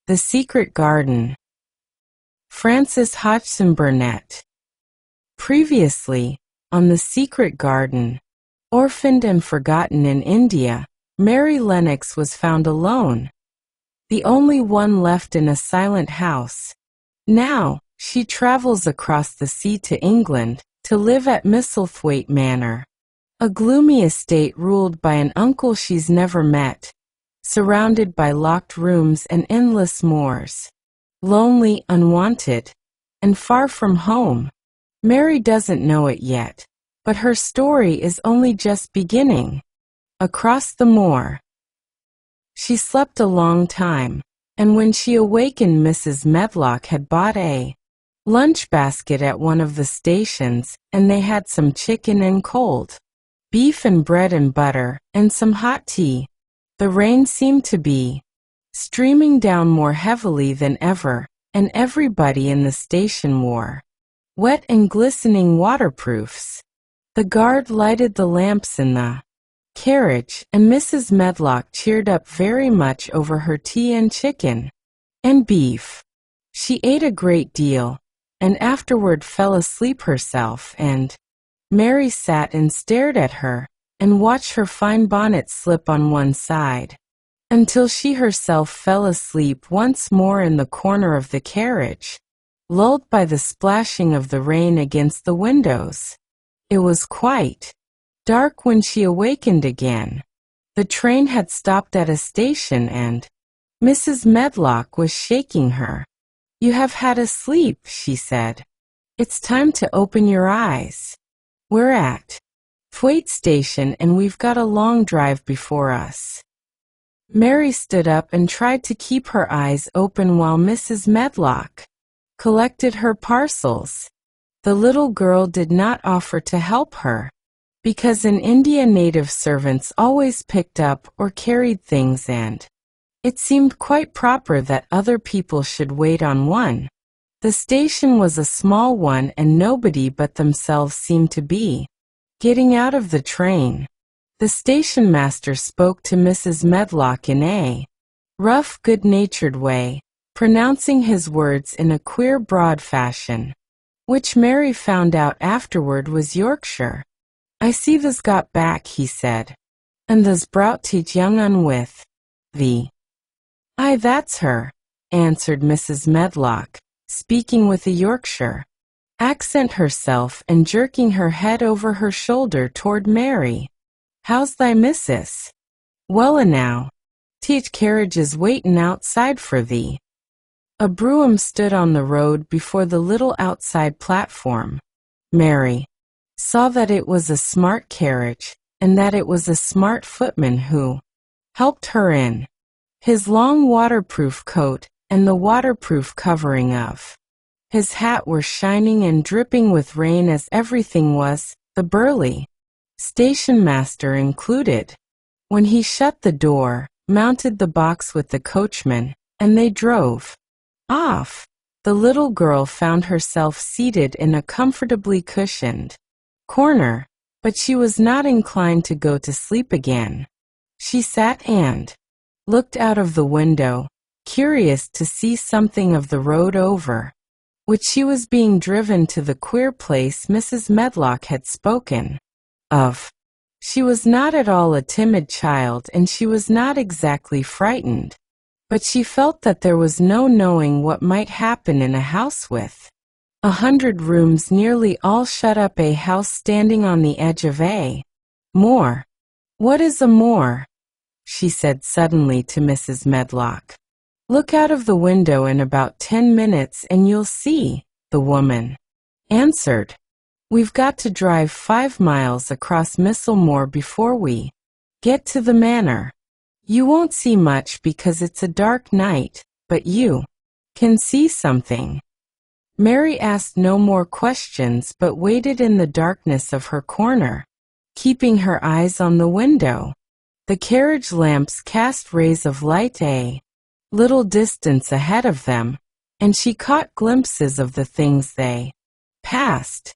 The Secret Garden. Francis Hodgson Burnett. Previously, on The Secret Garden. Orphaned and forgotten in India, Mary Lennox was found alone, the only one left in a silent house. Now, she travels across the sea to England to live at Misselthwaite Manor, a gloomy estate ruled by an uncle she's never met, surrounded by locked rooms and endless moors. Lonely, unwanted, and far from home. Mary doesn't know it yet, but her story is only just beginning. Across the moor. She slept a long time, and when she awakened, Mrs. Medlock had bought a lunch basket at one of the stations, and they had some chicken and cold beef and bread and butter, and some hot tea. The rain seemed to be streaming down more heavily than ever, and everybody in the station wore wet and glistening waterproofs. The guard lighted the lamps in the carriage, and Mrs. Medlock cheered up very much over her tea and chicken and beef. She ate a great deal, and afterward fell asleep herself, and Mary sat and stared at her, and watched her fine bonnet slip on one side, until she herself fell asleep once more in the corner of the carriage, lulled by the splashing of the rain against the windows. It was quite dark when she awakened again. The train had stopped at a station, and Mrs. Medlock was shaking her. "You have had a sleep," she said. "It's time to open your eyes. We're at Thwaite Station, and we've got a long drive before us." Mary stood up and tried to keep her eyes open while Mrs. Medlock collected her parcels. The little girl did not offer to help her, because in India native servants always picked up or carried things, and it seemed quite proper that other people should wait on one. The station was a small one, and nobody but themselves seemed to be getting out of the train. The station master spoke to Mrs. Medlock in a rough, good-natured way, pronouncing his words in a queer, broad fashion, which Mary found out afterward was Yorkshire. "I see tha's got back," he said, "and tha's brought teach young un with thee." "Aye, that's her," answered Mrs. Medlock, speaking with a Yorkshire accent herself and jerking her head over her shoulder toward Mary. "How's thy missus?" "Well enow. Teach carriages waitin' outside for thee." A brougham stood on the road before the little outside platform. Mary saw that it was a smart carriage, and that it was a smart footman who helped her in. His long waterproof coat and the waterproof covering of his hat were shining and dripping with rain, as everything was, the burly station master included. When he shut the door, mounted the box with the coachman, and they drove off, the little girl found herself seated in a comfortably cushioned corner, but she was not inclined to go to sleep again. She sat and looked out of the window, curious to see something of the road over which she was being driven to the queer place Mrs. Medlock had spoken of. She was not at all a timid child, and she was not exactly frightened, but she felt that there was no knowing what might happen in a house with 100 rooms nearly all shut up, a house standing on the edge of a moor. "What is a moor?" she said suddenly to Mrs. Medlock. "Look out of the window in about 10 minutes and you'll see," the woman answered. "We've got to drive 5 miles across Moor before we get to the manor. You won't see much because it's a dark night, but you can see something." Mary asked no more questions but waited in the darkness of her corner, keeping her eyes on the window. The carriage lamps cast rays of light a little distance ahead of them, and she caught glimpses of the things they passed.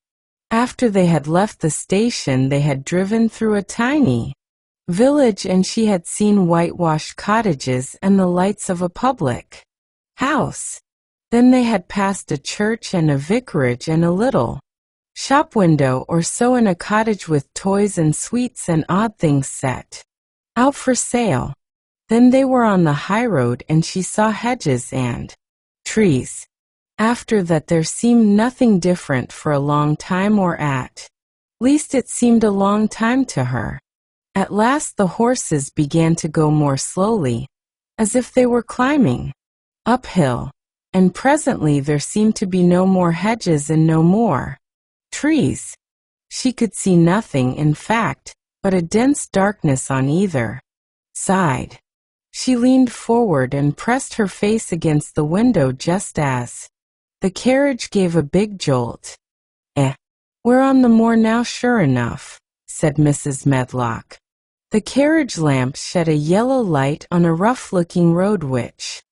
After they had left the station, they had driven through a tiny village, and she had seen whitewashed cottages and the lights of a public house. Then they had passed a church and a vicarage and a little shop window or so in a cottage with toys and sweets and odd things set out for sale. Then they were on the high road and she saw hedges and trees. After that there seemed nothing different for a long time, or at least it seemed a long time to her. At last the horses began to go more slowly, as if they were climbing uphill, and presently there seemed to be no more hedges and no more trees. She could see nothing, in fact, but a dense darkness on either side. She leaned forward and pressed her face against the window just as the carriage gave a big jolt. We're on the moor now, sure enough, said Mrs. Medlock. The carriage lamp shed a yellow light on a rough-looking road which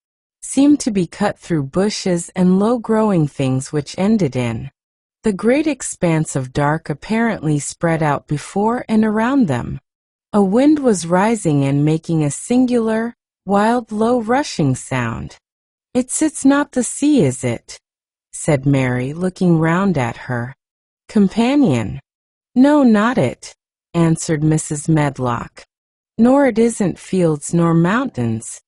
seemed to be cut through bushes and low-growing things which ended in the great expanse of dark apparently spread out before and around them. A wind was rising and making a singular, wild, low rushing sound. It's not the sea, is it?" said Mary, looking round at her companion. "No, not it," answered Mrs. Medlock. "Nor it isn't fields nor mountains.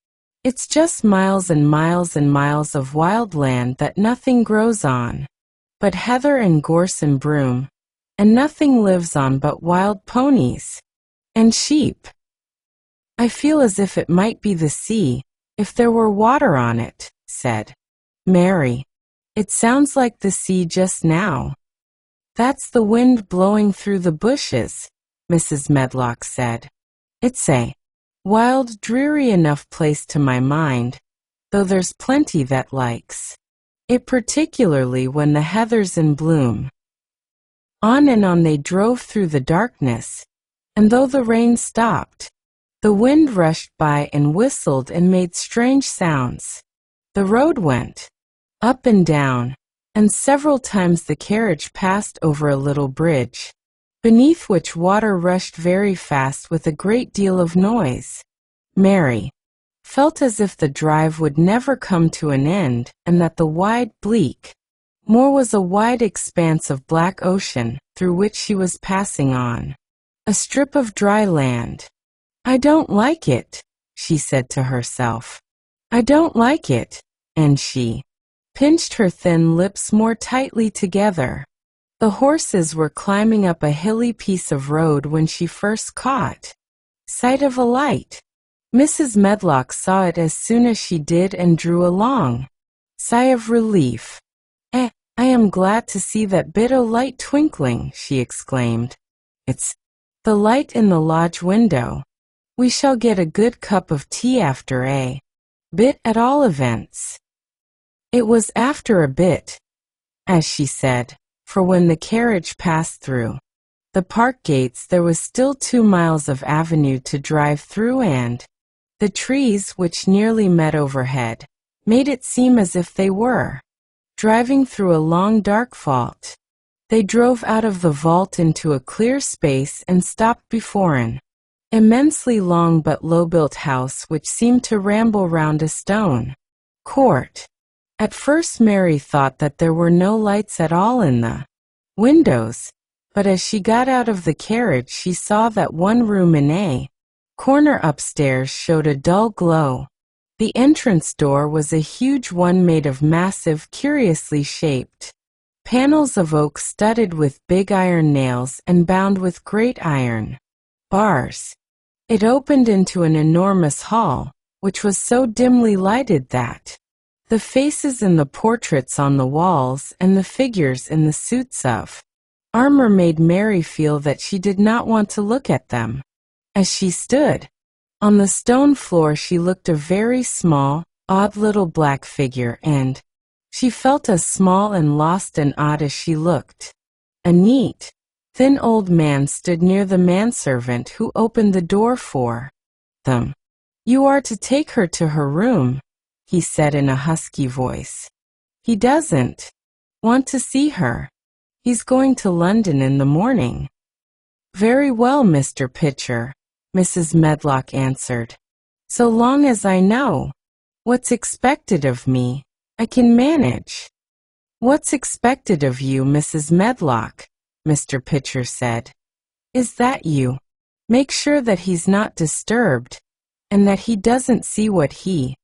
It's just miles and miles and miles of wild land that nothing grows on but heather and gorse and broom, and nothing lives on but wild ponies and sheep. I feel as if it might be the sea, if there were water on it," said Mary. "It sounds like the sea just now." "That's the wind blowing through the bushes," Mrs. Medlock said. "It's a wild, dreary enough place to my mind, though there's plenty that likes it, particularly when the heather's in bloom." On and on they drove through the darkness, and though the rain stopped, the wind rushed by and whistled and made strange sounds. The road went up and down, and several times the carriage passed over a little bridge, beneath which water rushed very fast with a great deal of noise. Mary felt as if the drive would never come to an end, and that the wide, bleak moor was a wide expanse of black ocean through which she was passing on a strip of dry land. "I don't like it," she said to herself. "I don't like it," and she pinched her thin lips more tightly together. The horses were climbing up a hilly piece of road when she first caught sight of a light. Mrs. Medlock saw it as soon as she did and drew a long sigh of relief. I am glad to see that bit o' light twinkling," she exclaimed. "It's the light in the lodge window. We shall get a good cup of tea after a bit at all events." It was after a bit, as she said, for when the carriage passed through the park gates there was still 2 miles of avenue to drive through, and the trees, which nearly met overhead, made it seem as if they were driving through a long dark vault. They drove out of the vault into a clear space and stopped before an immensely long but low-built house which seemed to ramble round a stone court. At first Mary thought that there were no lights at all in the windows, but as she got out of the carriage she saw that one room in a corner upstairs showed a dull glow. The entrance door was a huge one made of massive, curiously shaped panels of oak studded with big iron nails and bound with great iron bars. It opened into an enormous hall, which was so dimly lighted that the faces in the portraits on the walls and the figures in the suits of armor made Mary feel that she did not want to look at them. As she stood on the stone floor she looked a very small, odd little black figure, and she felt as small and lost and odd as she looked. A neat, thin old man stood near the manservant who opened the door for them. "You are to take her to her room," he said in a husky voice. "He doesn't want to see her. He's going to London in the morning." "Very well, Mr. Pitcher," Mrs. Medlock answered. "So long as I know What's expected of me, I can manage. What's expected of you, Mrs. Medlock? Mr. Pitcher said. Is that you? Make sure that he's not disturbed, and that he doesn't see what he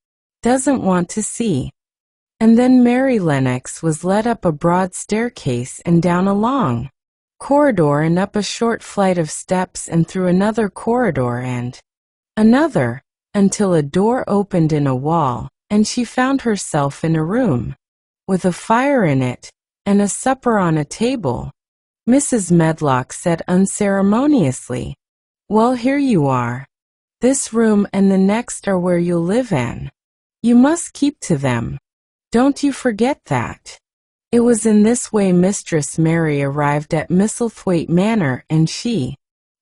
doesn't want to see. And then Mary Lennox was led up a broad staircase and down a long corridor and up a short flight of steps and through another corridor and another, until a door opened in a wall, and she found herself in a room with a fire in it and a supper on a table. Mrs. Medlock said unceremoniously, "Well, here you are. This room and the next are where you'll live, Anne. You must keep to them. Don't you forget that." It was in this way Mistress Mary arrived at Misselthwaite Manor, and she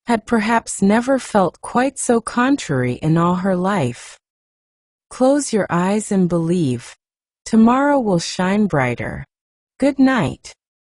had perhaps never felt quite so contrary in all her life. Close your eyes and believe. Tomorrow will shine brighter. Good night.